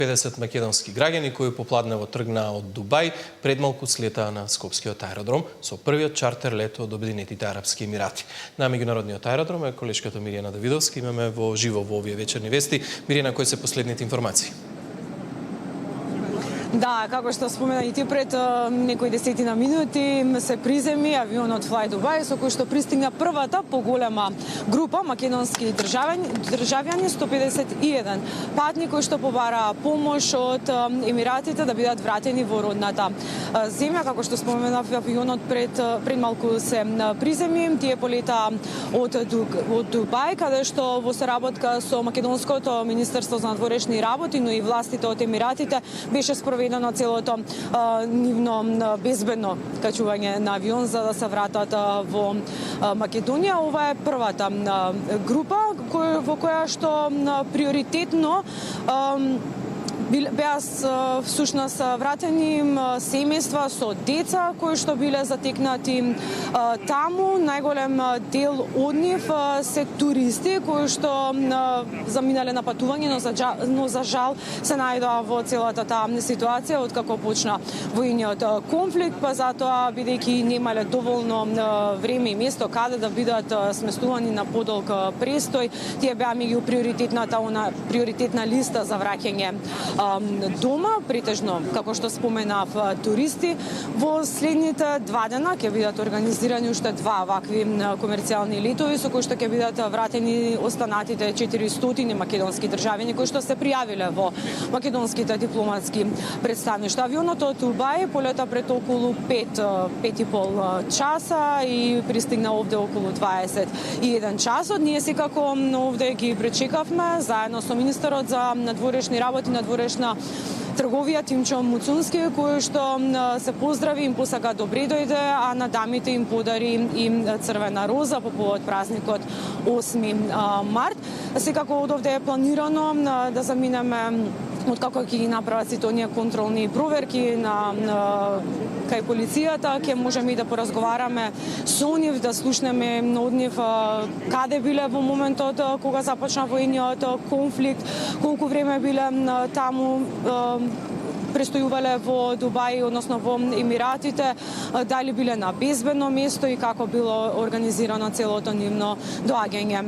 50 македонски граѓани кои попладнево тргнаа од Дубај предмалку слетаа на Скопскиот аеродром со првиот чартер лет од Обединетите арапски емирати. На меѓународниот аеродром е колешката Мирјана Давидовска. Имаме во живо во овие вечерни вести. Мирјана, кои се последните информации? Да, како што спомена и ти пред некои десетина минути се приземи авионот Fly Dubai со кој што пристигна првата поголема група македонски државјани 151 патни кои што побараа помош од Емиратите да бидат вратени во родната земја. Како што споменав, авионот пред малку се приземи. Тие полетаа од Дубај, каде што во соработка со македонското Министерство за надворешни работи, но и властите од Емиратите беше спроведено целото нивно безбедно качување на авион за да се вратат во Македонија. Ова е првата група во која што приоритетно беа всушност вратени семејства со деца кои што биле затекнати таму. Најголем дел од нив се туристи кои што заминале на патување, но за жал се најдоа во целата таа ситуација откако почна војниот конфликт, па затоа бидејќи немале доволно време и место каде да бидат сместувани на подолг престој, тие беа меѓу приоритетна листа за враќање дома, претежно, како што споменав, туристи. Во следните 2 дена ќе бидат организирани уште 2 вакви комерцијални летови со кои што ќе бидат вратени останатите 400 македонски државјани кои што се пријавиле во македонските дипломатски представништва. Авионот од Дубај полета пред околу 5,5 часа и пристигна овде околу 21 часот. Ние секако овде ги пречекавме заедно со министерот за надворешни работи, надворешна трговија Тимчо Муцунски, кој што се поздрави, им посака добре дојде, а на дамите им подари им црвена роза по повод празникот 8 март. Секако од овде е планирано да заминеме откако ќе ги направат сите оние контролни проверки кај полицијата, ќе можеме и да поразговараме со нив, да слушнеме од нив каде биле во моментот кога започна војниот конфликт, колку време биле таму, престојувале во Дубај, односно во Емиратите, дали биле на безбедно место и како било организирано целото нивно доаѓање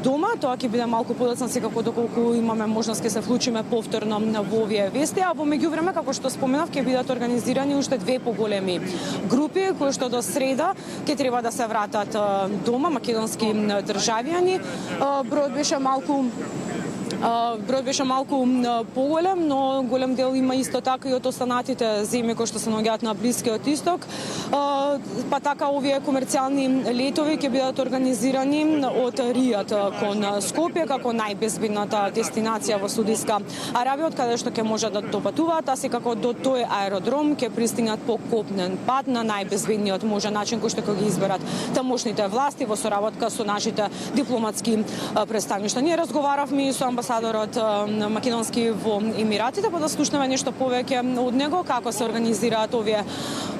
дома. Тоа ќе биде малку подоцна, секако доколку имаме можност ќе се вклучиме повторно во овие вести, а во меѓувреме, како што споменав, ќе бидат организирани уште 2 поголеми групи кои што до среда ќе треба да се вратат дома, македонски државјани. Бројот беше малку поголем, но голем дел има исто така и од останатите земји кои што се наоѓаат на Блискиот Исток. Па така овие комерцијални летови ќе бидат организирани од Ријад кон Скопје како најбезбедната дестинација во Саудиска Арабија, од каде што ќе можат да допатуваат, а секако до тој аеродром ќе пристигнат по копнен пат на најбезбедниот може начин кој што ќе ги изберат тамошните власти во соработка со нашите дипломатски представништва. Ние разговаравме и со амбасадорот македонски во Емиратите, па да слушнеме нешто повеќе од него, како се организираат овие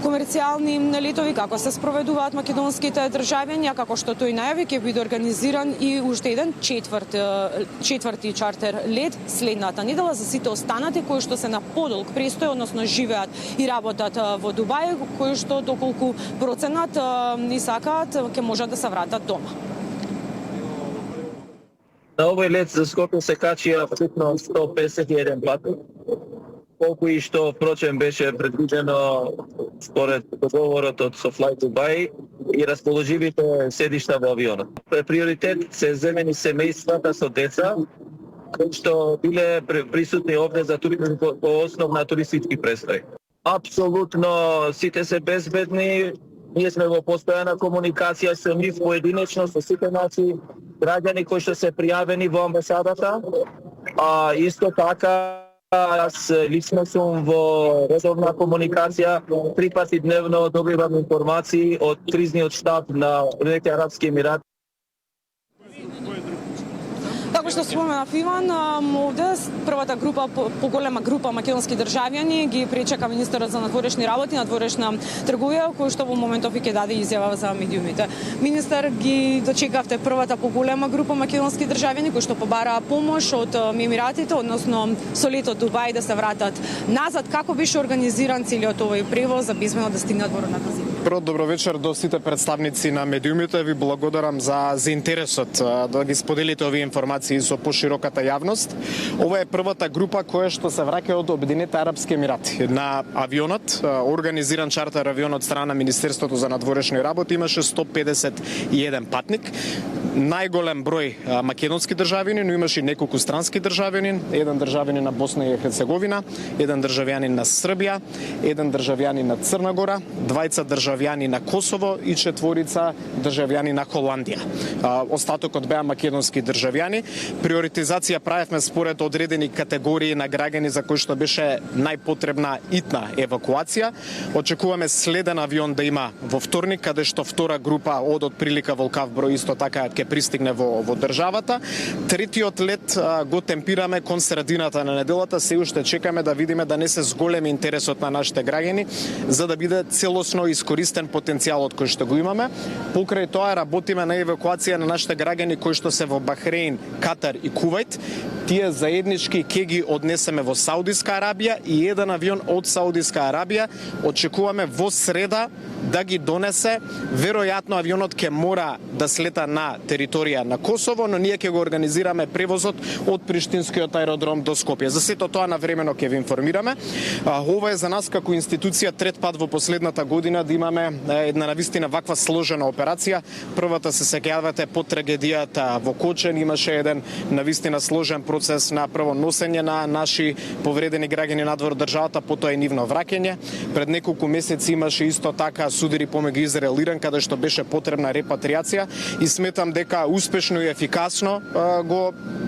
комерцијални летови, како се спроведуваат македонските државјани, а како што тој најави ќе биде организиран и уште еден четврти чартер лет следната недела за сите останати кои што се на подолг престој, односно живеат и работат во Дубај, кои што доколку проценат и сакаат ќе можат да се вратат дома. На овој лет за Скопје се качија апсолутно 151 патни, колку и што впрочем беше предвидено според договорот од Fly Dubai и расположивите седишта во авионот. Приоритет се земени семејствата со деца, кои што биле присутни овде за туризм по основна туристички престој. Апсолутно сите се безбедни. Ние сме во постојана комуникација со нив поединечно, со сите наши граѓани кои што се пријавени во амбасадата. А исто така, јас лично сум во редовна комуникација, 3 пати дневно добивам информации од кризниот штаб на Обединетите арапски емирати. Како што споменав Иван, овде првата група, поголема група македонски државјани ги пречека министерот за надворешни работи, надворешна трговија, кој што во моментов и ќе даде изјава за медиумите. Министер, ги дочекавте првата поголема група македонски државјани кои што побараа помош од Емиратите, односно со летот Дубај да се вратат назад. Како беше организиран целиот овој превоз за безбедно да стигнат во родната земја? Прво, добро вечер до сите представници на медиумите. Ви благодарам за интересот да ги споделите овие информации со пошироката јавност. Ова е првата група која што се враќа од Обединетите арапски емирати. На авионот, организиран чартер авион од страна на Министерството за надворешни работи, имаше 151 патник. Најголем број македонски државјани, но имаше и неколку странски државјани, еден државјанин на Босна и Херцеговина, еден државјанин на Србија, еден државјанин на Црна Гора, двајца државјани на Косово и четворица државјани на Холандија. Остатокот беа македонски државјани. Приоритизација правевме според одредени категории на граѓани за кои што беше најпотребна итна евакуација. Очекуваме следен авион да има во вторник, каде што втора група од отприлика волкав број исто така ќе пристигне во државата. Третиот лет го темпираме кон средината на неделата, се уште чекаме да видиме да не се зголеми интересот на нашите граѓани за да биде целосно искористен потенцијалот кој што го имаме. Покрај тоа работиме на евакуација на нашите граѓани кои што се во Бахреин, Катар и Кувајт. Тие заеднички ќе ги однесеме во Саудиска Арабија и еден авион од Саудиска Арабија очекуваме во среда да ги донесе. Веројатно авионот ќе мора да слета на територија на Косово, но ние ќе го организираме превозот од Приштинскиот аеродром до Скопје. За сето тоа навремено ќе ви информираме. Ова е за нас како институција трет пат во последната година да имаме една навистина ваква сложена операција. Првата се сеќавате по трагедијата во Кочен, имаше еден навистина сложен процес на прво носење на наши повредени граѓани надвор државата, потоа и нивно враќање. Пред неколку месеци имаше исто така судири помеѓу Израел и Иран, каде што беше потребна репатриација и сметам дека успешно и ефикасно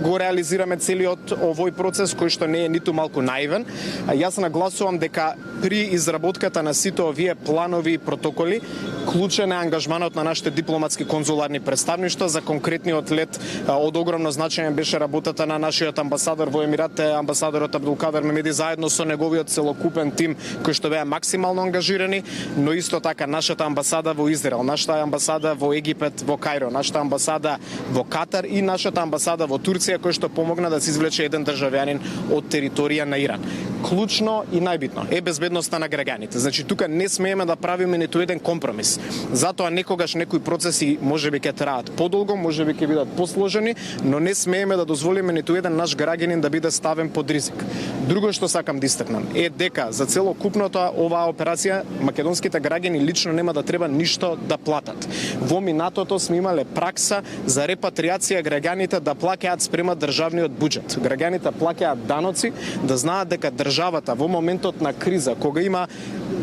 го реализираме целиот овој процес кој што не е ниту малку наивен. Јас нагласувам дека при изработката на сите овие планови и протоколи клучен е ангажманот на нашите дипломатски конзуларни представништва. За конкретниот лет од огромно значење беше работата на нашиот амбасадор во Емиратите, амбасадорот Абдулкадер Мемеди, заедно со неговиот целокупен тим кој што беа максимално ангажирани, но исто така нашата амбасада во Израел, нашата амбасада во Египет, во Кајро, нашата амбасада во Катар и нашата амбасада во Турција, кој што помогна да се извлече еден државјанин од територија на Иран. Клучно и најбитно е безбедноста на граѓаните. Значи тука не смееме да правиме ниту еден компромис. Затоа некогаш некои процеси можеби ќе траат подолго, можеби ќе бидат посложени, но не смееме да дозволиме ниту еден наш граѓанин да биде ставен под ризик. Друго што сакам да истакнам е дека за целокупната оваа операција македонските граѓани лично нема да треба ништо да платат. Во минатото сме имале пракса за репатриација граѓаните да плаќаат спрема државниот буџет. Граѓаните плаќаат даноци, да знаат дека државата во моментот на криза, кога има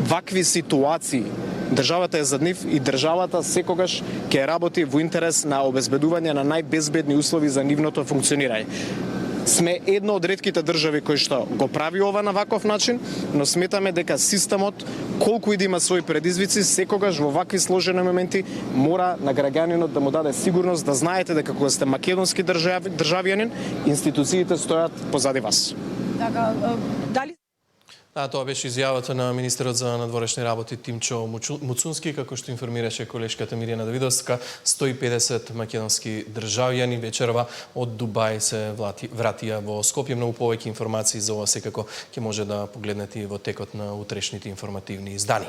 вакви ситуации, државата е за нив и државата секогаш ќе работи во интерес на обезбедување на најбезбедни услови за нивното функционирање. Сме една од ретките држави кои што го прави ова на ваков начин, но сметаме дека системот, колку и да има своји предизвици, секогаш во вакви сложени моменти мора на граѓанинот да му даде сигурност да знаете дека кога сте македонски државјанин, институциите стојат позади вас. Така, дали Тоа беше изјавата на министерот за надворешни работи Тимчо Муцунски, како што информираше колешката Миријана Давидовска. 150 македонски државјани вечерва од Дубај се вратија во Скопје. Многу повеќе информации за ова секако ќе може да погледнете и во текот на утрешните информативни издани.